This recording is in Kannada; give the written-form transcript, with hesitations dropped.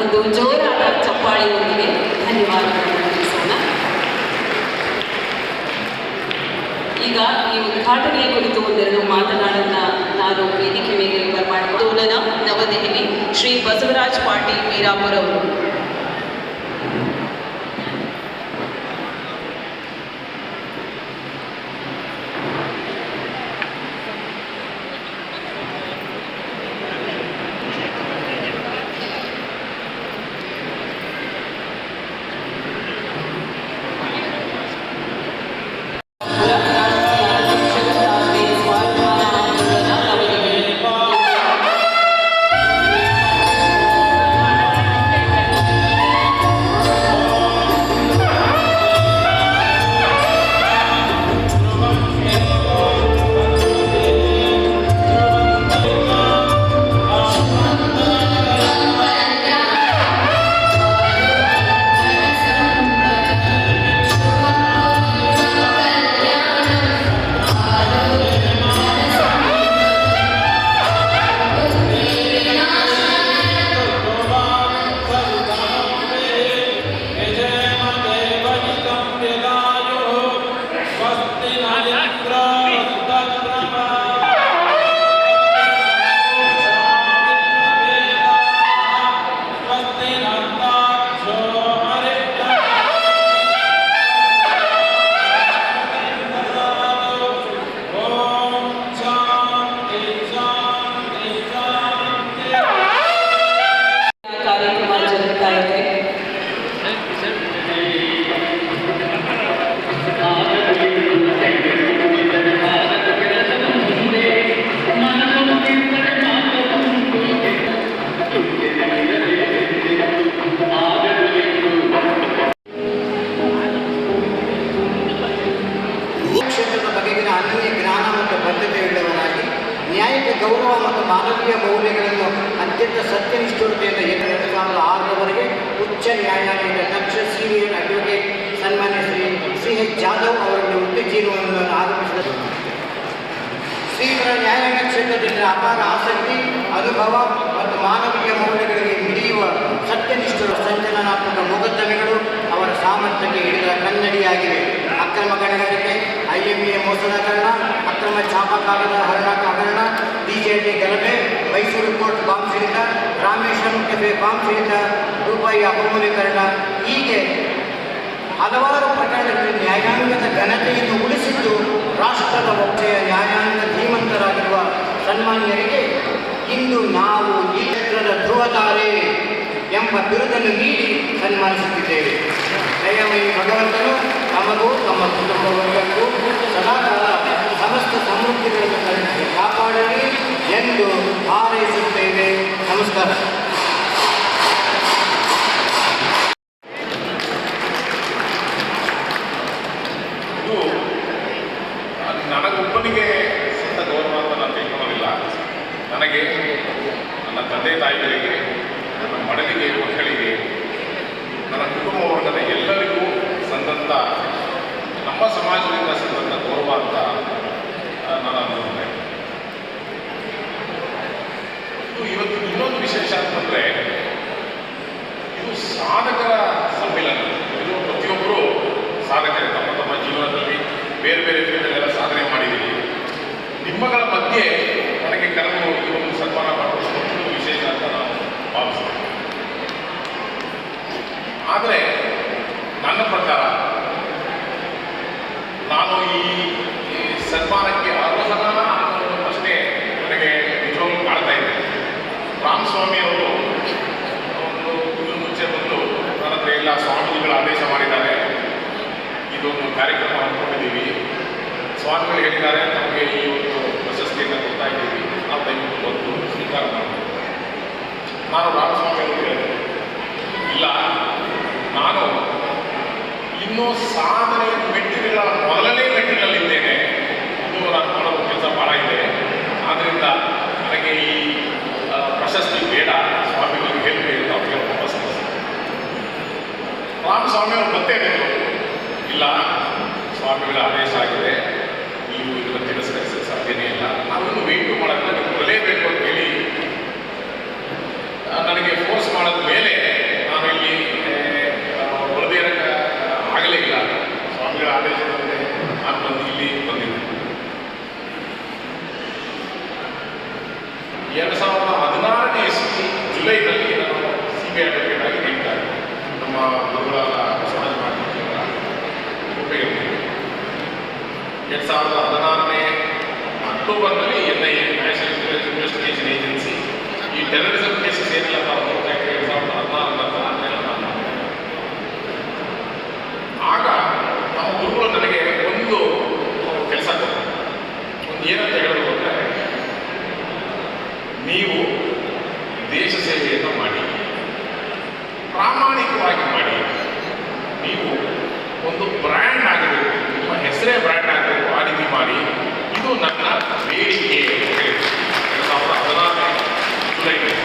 ಒಂದು ಜೋರಾದ ಚಪ್ಪಾಳೆಯೊಂದಿಗೆ ಧನ್ಯವಾದಗಳನ್ನು ತಿಳಿಸೋಣ. ಈಗ ಈ ಉದ್ಘಾಟನೆಯ ಕುರಿತು ಒಂದೆರಡು ಮಾತನಾಡೋಣ. ನಾನು ವೇದಿಕೆ ಮೇಲೆ ಬರಮಾಡಿಕೊಳ್ಳೋಣ. ನವದೆಹಲಿ ಶ್ರೀ ಬಸವರಾಜ್ ಪಾಟೀಲ್ ಮೀರಾಪುರ ಅವರು. ನ್ಯಾಯಕ್ಕೆ ಗೌರವ ಮತ್ತು ಮಾನವೀಯ ಮೌಲ್ಯಗಳನ್ನು ಅತ್ಯಂತ ಸತ್ಯನಿಷ್ಠತೆಯಿಂದ 2006ರವರೆಗೆ ಉಚ್ಚ ನ್ಯಾಯಾಲಯದ ದಕ್ಷ ಸೀನಿಯರ್ ಅಡ್ವೊಕೇಟ್ ಸನ್ಮಾನ್ಯ ಶ್ರೀ ಎಚ್ ಜಾಧವ್ ಅವರನ್ನು ವೃತ್ತಿ ಜೀವನವನ್ನು ಆರಂಭಿಸಿದರು. ಶ್ರೀಗಳ ನ್ಯಾಯಾಂಗ ಕ್ಷೇತ್ರದಿಂದ ಅಪಾರ ಆಸಕ್ತಿ, ಅನುಭವ ಮತ್ತು ಮಾನವೀಯ ಮೌಲ್ಯಗಳಿಗೆ ಮಿಡಿಯುವ ಸತ್ಯನಿಷ್ಠರ ಸಂಚಲನಾತ್ಮಕ ಮೊಕದ್ದಮೆಗಳು ಅವರ ಸಾಮರ್ಥ್ಯಕ್ಕೆ ಹಿಡಿದ ಕನ್ನಡಿಯಾಗಿವೆ. ಅಕ್ರಮ ಗಣಿಗಾರಿಕೆ, IMA ಮೋಸದ ಹಗರಣ, ಅಕ್ರಮ ಛಾಪಕಾಗದ ಹಗರಣ, DJT ಗಲಭೆ, ಮೈಸೂರು ಕೋರ್ಟ್ ಬಾಂಬ್ ಸಿಡಿತ, ರಾಮೇಶ್ವರಂ ಕೆಫೆ ಬಾಂಬ್ ಸಿಡಿತ, ರೂಪಾಯಿ ಅಪಮೂಲ್ಯೀಕರಣ, ಹೀಗೆ ಹಲವಾರು ಪ್ರಕರಣಗಳಲ್ಲಿ ನ್ಯಾಯಾಂಗದ ಘನತೆಯನ್ನು ಉಳಿಸಿದ್ದು ರಾಷ್ಟ್ರದ ಒಬ್ಬೆಯ ನ್ಯಾಯಾಂಗ ಧೀಮಂತರಾಗಿರುವ ಸನ್ಮಾನ್ಯರಿಗೆ ಇಂದು ನಾವು ಈ ಕ್ಷೇತ್ರದ ಧ್ರುವತಾರೆ ಎಂಬ ಬಿರುದನ್ನು ನೀಡಿ ಸನ್ಮಾನಿಸುತ್ತಿದ್ದೇವೆ. ದಯಮಯಿ ಭಗವಂತನು ತಮಗೂ ತಮ್ಮ ಕುಟುಂಬ ವರ್ಗಕ್ಕೂ ಸದಾಕಾಲ ಸಮಸ್ತ ಸಮೃದ್ಧಿಗಳನ್ನು ಕರುಣಿಸಿ ಕಾಪಾಡಲಿ ಎಂದು ಹಾರೈಸುತ್ತೇವೆ. ನಮಸ್ಕಾರ. ನನಗೊಬ್ಬನಿಗೆ ಸ್ವಂತ ಗೌರವ ಅಂತ ನಾನು ತಿಳ್ಕೊಳ್ಳೋದಿಲ್ಲ. ನನಗೆ, ನನ್ನ ತಂದೆ ತಾಯಿಗಳಿಗೆ, ನನ್ನ ಮಡಲಿಗೆ, ಮಕ್ಕಳಿಗೆ, ನನ್ನ ಕುಟುಂಬ ವರ್ಗದ ಎಲ್ಲರಿಗೂ ಸಂದಂಥ, ನಮ್ಮ ಸಮಾಜದಿಂದ ಸಂದಂಥ ಗೌರವ ಅಂತ ನಾನು ಅನ್ಕೊಂಡೆ. ಇವತ್ತು ಇನ್ನೊಂದು ವಿಶೇಷ ಅಂತಂದರೆ, ಇದು ಸಾಧಕರ ಸಮ್ಮೇಳನ. ಇದು ಪ್ರತಿಯೊಬ್ಬರು ಸಾಧಕರೇ, ತಮ್ಮ ತಮ್ಮ ಜೀವನದಲ್ಲಿ ಬೇರೆ ಬೇರೆ ಫೀಲ್ಡಲ್ಲೆಲ್ಲ ಸಾಧನೆ ಮಾಡಿದ್ದೀರಿ. ನಿಮ್ಮಗಳ ಮಧ್ಯೆ ನನಗೆ ಕರೆದು ಈ ಒಂದು ಸನ್ಮಾನ ಮಾಡುವುದು ವಿಶೇಷ ಅಂತ ನಾನು ಭಾವಿಸ್ತೇನೆ. ಆದರೆ ನನ್ನ ಪ್ರಕಾರ ನಾನು ಈ ಸನ್ಮಾನಕ್ಕೆ ಅರ್ಹನ ಅನ್ನೋದಷ್ಟೇ ನನಗೆ ನಿಜವಾಗ್ಲೂ ಕಾಡ್ತಾ ಇದೆ. ರಾಮಸ್ವಾಮಿ ಅವರು ಒಂದು ಮುಂಚೆ ಬಂದು ನನ್ನ ಹತ್ರ ಎಲ್ಲ ಸ್ವಾಮೀಜಿಗಳ ಆದೇಶ ಮಾಡಿದ್ದಾರೆ, ಇದೊಂದು ಕಾರ್ಯಕ್ರಮ ಅಂದ್ಕೊಂಡಿದ್ದೀವಿ, ಸ್ವಾಮಿಗಳು ಹೇಳಿದ್ದಾರೆ ನಮಗೆ ಈ ಒಂದು ಪ್ರಶಸ್ತಿಯನ್ನು ಕೊಡ್ತಾ ಇದ್ದೀವಿ, ನಾವು ದಯವಿಟ್ಟು ಬಂದು ಸ್ವೀಕಾರ ಮಾಡ್ತೀವಿ. ನಾನು ರಾಮಸ್ವಾಮಿ ಅವರು ಹೇಳಿದೆ, ಇಲ್ಲ, ನಾನು ಇನ್ನೂ ಸಾಧನೆಯ ಮೆಟ್ಟಿಲುಗಳ ಮೊದಲನೇ ಮೆಟ್ಟಿಲಲ್ಲಿದ್ದೇನೆ, ಇನ್ನೂ ನಾನು ಮಾಡೋ ಕೆಲಸ ಭಾಳ ಇದೆ, ಆದ್ದರಿಂದ ನನಗೆ ಈ ಪ್ರಶಸ್ತಿ ಬೇಡ, ಸ್ವಾಮಿಗಳಿಗೆ ಹೇಳಬೇಕು ಅಂತ ಅವ್ರಿಗೆ ವಾಪಸ್ ರಾಮಸ್ವಾಮಿ ಅವರು ಮತ್ತೆ ಬಂದರು, ಇಲ್ಲ, ಸ್ವಾಮಿಗಳ ಆದೇಶ ಆಗಿದೆ, ನೀವು ಇದನ್ನು ತಿರಸ್ಕರಿಸಲು ಸಾಧ್ಯನೇ ಇಲ್ಲ, ನಾವಿನ್ನು ವೆಯ್ಟು ಮಾಡೋದನ್ನ ನೀವು ಬರಲೇಬೇಕು ಅಂತ ಹೇಳಿ ನನಗೆ ಫೋರ್ಸ್ ಮಾಡಿದ ಮೇಲೆ ಜುಲೈನಲ್ಲಿ ನಾನು CBI ಅಡ್ವೊಕೇಟ್ ಆಗಿ ನೇಮಿದ್ದಾರೆ ನಮ್ಮ ಗುರುಗಳಾದ ಬಸವರಾಜ ಪಾಟೀಲ್ ಕೃಪೆಗೆ 2016ನೇ ಅಕ್ಟೋಬರ್ನಲ್ಲಿ NIA ನ್ಯಾಷನಲ್ ಇನ್ವೆಸ್ಟಿಗೇಷನ್ ಏಜೆನ್ಸಿ ಈ ಟೆರರಿಸಂ ಕೇಸಸ್ ಏನೆಲ್ಲ ನಾವು ನೋಡ್ತಾ ಇದ್ದೀವಿ 2016 ಆಗ ನಮ್ಮ ಗುರುಗಳು ನನಗೆ ಒಂದು ಕೆಲಸ ಕೊಟ್ಟರು. ಒಂದು ಏನಂತ ಹೇಳೋದು ಅಂದರೆ, ನೀವು ದೇಶ ಸೇವೆಯನ್ನು ಮಾಡಿ, ಪ್ರಾಮಾಣಿಕವಾಗಿ ಮಾಡಿ, ನೀವು ಒಂದು ಬ್ರ್ಯಾಂಡ್ ಆಗಬೇಕು, ನಿಮ್ಮ ಹೆಸರೇ ಬ್ರ್ಯಾಂಡ್ ಆಗಬೇಕು, ಆ ರೀತಿ ಮಾಡಿ, ಇದು ನನ್ನ ಬೇಡಿಕೆ ಅಂತ ಹೇಳಿದ್ರು 2016 ಜುಲೈನಲ್ಲಿ.